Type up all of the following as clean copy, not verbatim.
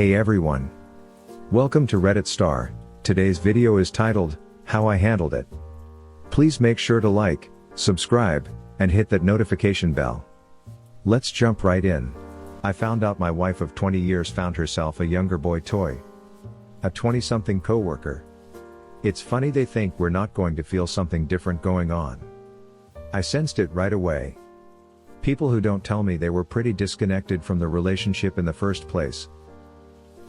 Hey everyone. Welcome to Reddit Star. Today's video is titled, How I Handled It. Please make sure to like, subscribe, and hit that notification bell. Let's jump right in. I found out my wife of 20 years found herself a younger boy toy. A 20-something coworker. It's funny they think we're not going to feel something different going on. I sensed it right away. People who don't tell me they were pretty disconnected from the relationship in the first place.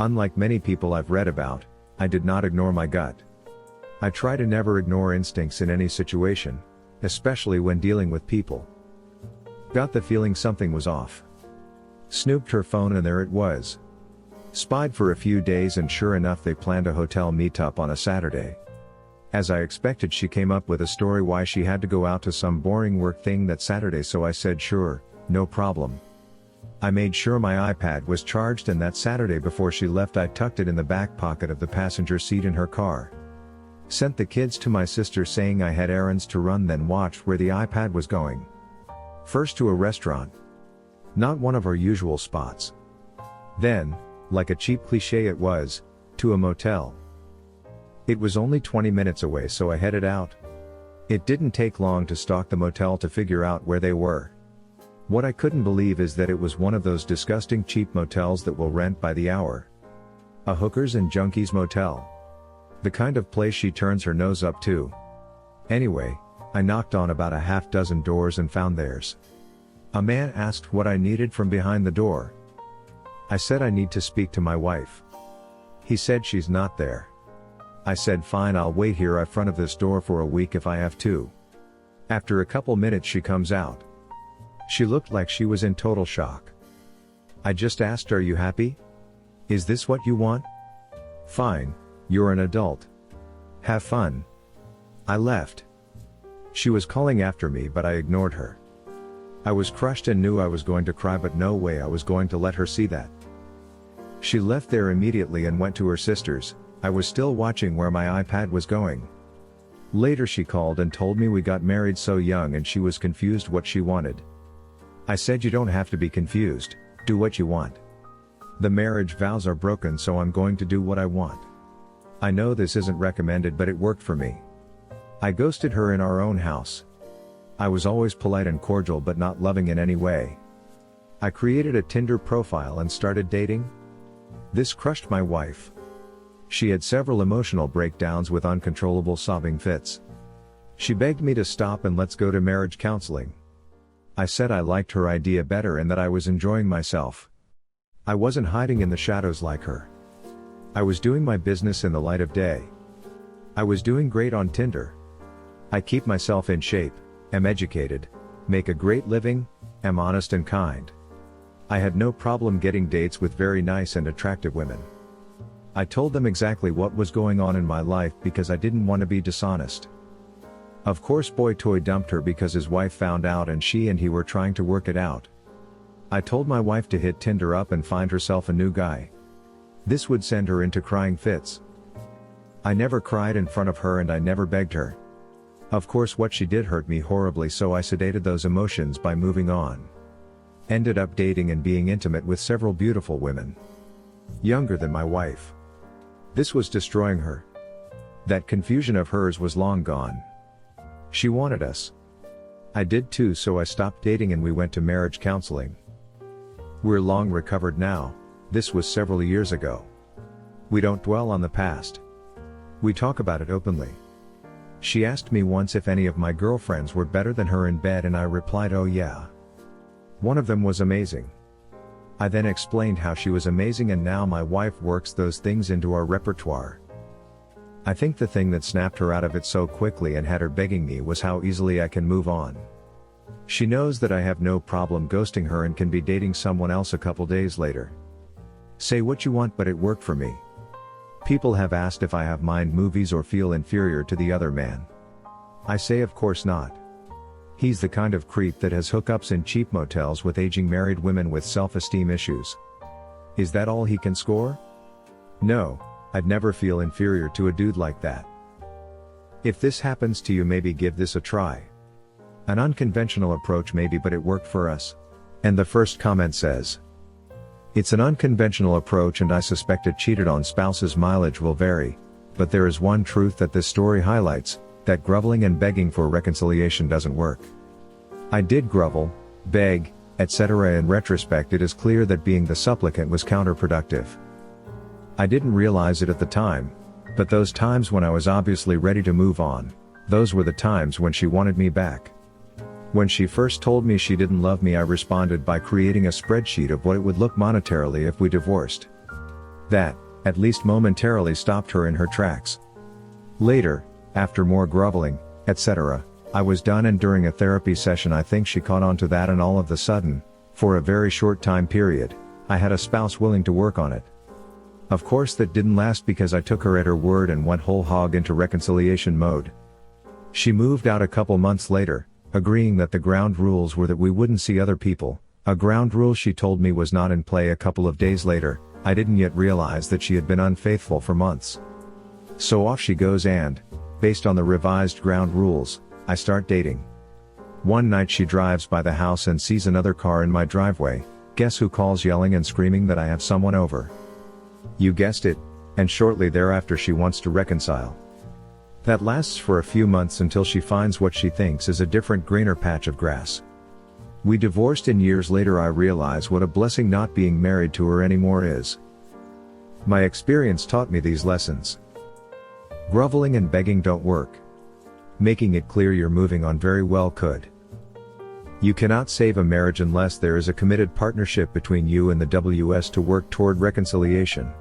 Unlike many people I've read about, I did not ignore my gut. I try to never ignore instincts in any situation, especially when dealing with people. Got the feeling something was off. Snooped her phone and there it was. Spied for a few days and sure enough they planned a hotel meetup on a Saturday. As I expected, she came up with a story why she had to go out to some boring work thing that Saturday, so I said sure, no problem. I made sure my iPad was charged, and that Saturday before she left I tucked it in the back pocket of the passenger seat in her car. Sent the kids to my sister saying I had errands to run, then watched where the iPad was going. First to a restaurant. Not one of our usual spots. Then, like a cheap cliche it was, to a motel. It was only 20 minutes away, so I headed out. It didn't take long to stalk the motel to figure out where they were. What I couldn't believe is that it was one of those disgusting cheap motels that will rent by the hour. A hookers and junkies motel. The kind of place she turns her nose up to. Anyway, I knocked on about a half dozen doors and found theirs. A man asked what I needed from behind the door. I said I need to speak to my wife. He said she's not there. I said fine, I'll wait here in front of this door for a week if I have to. After a couple minutes she comes out. She looked like she was in total shock. I just asked, are you happy? Is this what you want? Fine, you're an adult. Have fun. I left. She was calling after me but I ignored her. I was crushed and knew I was going to cry, but no way I was going to let her see that. She left there immediately and went to her sister's. I was still watching where my iPad was going. Later she called and told me we got married so young and she was confused what she wanted. I said you don't have to be confused, do what you want. The marriage vows are broken, so I'm going to do what I want. I know this isn't recommended but it worked for me. I ghosted her in our own house. I was always polite and cordial but not loving in any way. I created a Tinder profile and started dating. This crushed my wife. She had several emotional breakdowns with uncontrollable sobbing fits. She begged me to stop and let's go to marriage counseling. I said I liked her idea better and that I was enjoying myself. I wasn't hiding in the shadows like her. I was doing my business in the light of day. I was doing great on Tinder. I keep myself in shape, am educated, make a great living, am honest and kind. I had no problem getting dates with very nice and attractive women. I told them exactly what was going on in my life because I didn't want to be dishonest. Of course boy toy dumped her because his wife found out and she and he were trying to work it out. I told my wife to hit Tinder up and find herself a new guy. This would send her into crying fits. I never cried in front of her and I never begged her. Of course what she did hurt me horribly, so I sedated those emotions by moving on. Ended up dating and being intimate with several beautiful women. Younger than my wife. This was destroying her. That confusion of hers was long gone. She wanted us. I did too, so I stopped dating and we went to marriage counseling. We're long recovered now. This was several years ago. We don't dwell on the past. We talk about it openly. She asked me once if any of my girlfriends were better than her in bed and I replied, oh yeah. One of them was amazing. I then explained how she was amazing and now my wife works those things into our repertoire. I think the thing that snapped her out of it so quickly and had her begging me was how easily I can move on. She knows that I have no problem ghosting her and can be dating someone else a couple days later. Say what you want, but it worked for me. People have asked if I have mind movies or feel inferior to the other man. I say of course not. He's the kind of creep that has hookups in cheap motels with aging married women with self-esteem issues. Is that all he can score? No, I'd never feel inferior to a dude like that. If this happens to you, maybe give this a try. An unconventional approach maybe, but it worked for us. And the first comment says, It's an unconventional approach and I suspect a cheated on spouse's mileage will vary, but there is one truth that this story highlights, that groveling and begging for reconciliation doesn't work. I did grovel, beg, etc. In retrospect it is clear that being the supplicant was counterproductive. I didn't realize it at the time, but those times when I was obviously ready to move on, those were the times when she wanted me back. When she first told me she didn't love me, I responded by creating a spreadsheet of what it would look monetarily if we divorced. That, at least momentarily, stopped her in her tracks. Later, after more groveling, etc., I was done, and during a therapy session I think she caught on to that, and all of a sudden, for a very short time period, I had a spouse willing to work on it. Of course that didn't last because I took her at her word and went whole hog into reconciliation mode. She moved out a couple months later, agreeing that the ground rules were that we wouldn't see other people, a ground rule she told me was not in play. A couple of days later, I didn't yet realize that she had been unfaithful for months. So off she goes and, based on the revised ground rules, I start dating. One night she drives by the house and sees another car in my driveway. Guess who calls yelling and screaming that I have someone over? You guessed it, and shortly thereafter she wants to reconcile. That lasts for a few months until she finds what she thinks is a different, greener patch of grass. We divorced, and years later I realize what a blessing not being married to her anymore is. My experience taught me these lessons. Groveling and begging don't work. Making it clear you're moving on very well could. You cannot save a marriage unless there is a committed partnership between you and the WS to work toward reconciliation.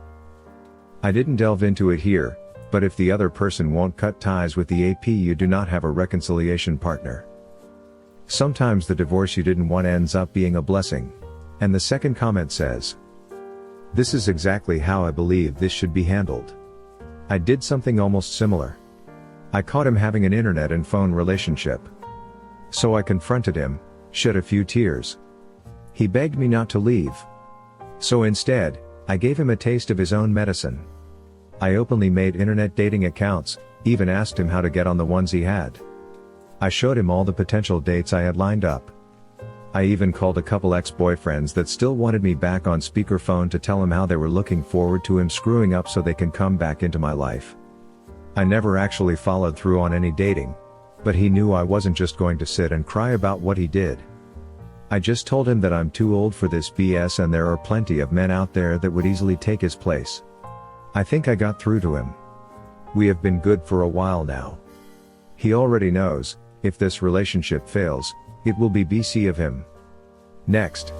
I didn't delve into it here, but if the other person won't cut ties with the AP, you do not have a reconciliation partner. Sometimes the divorce you didn't want ends up being a blessing. And the second comment says, "This is exactly how I believe this should be handled. I did something almost similar. I caught him having an internet and phone relationship. So I confronted him, shed a few tears. He begged me not to leave. So instead, I gave him a taste of his own medicine. I openly made internet dating accounts, even asked him how to get on the ones he had. I showed him all the potential dates I had lined up. I even called a couple ex-boyfriends that still wanted me back on speakerphone to tell him how they were looking forward to him screwing up so they can come back into my life. I never actually followed through on any dating, but he knew I wasn't just going to sit and cry about what he did. I just told him that I'm too old for this BS and there are plenty of men out there that would easily take his place. I think I got through to him. We have been good for a while now. He already knows, if this relationship fails, it will be BC of him." Next.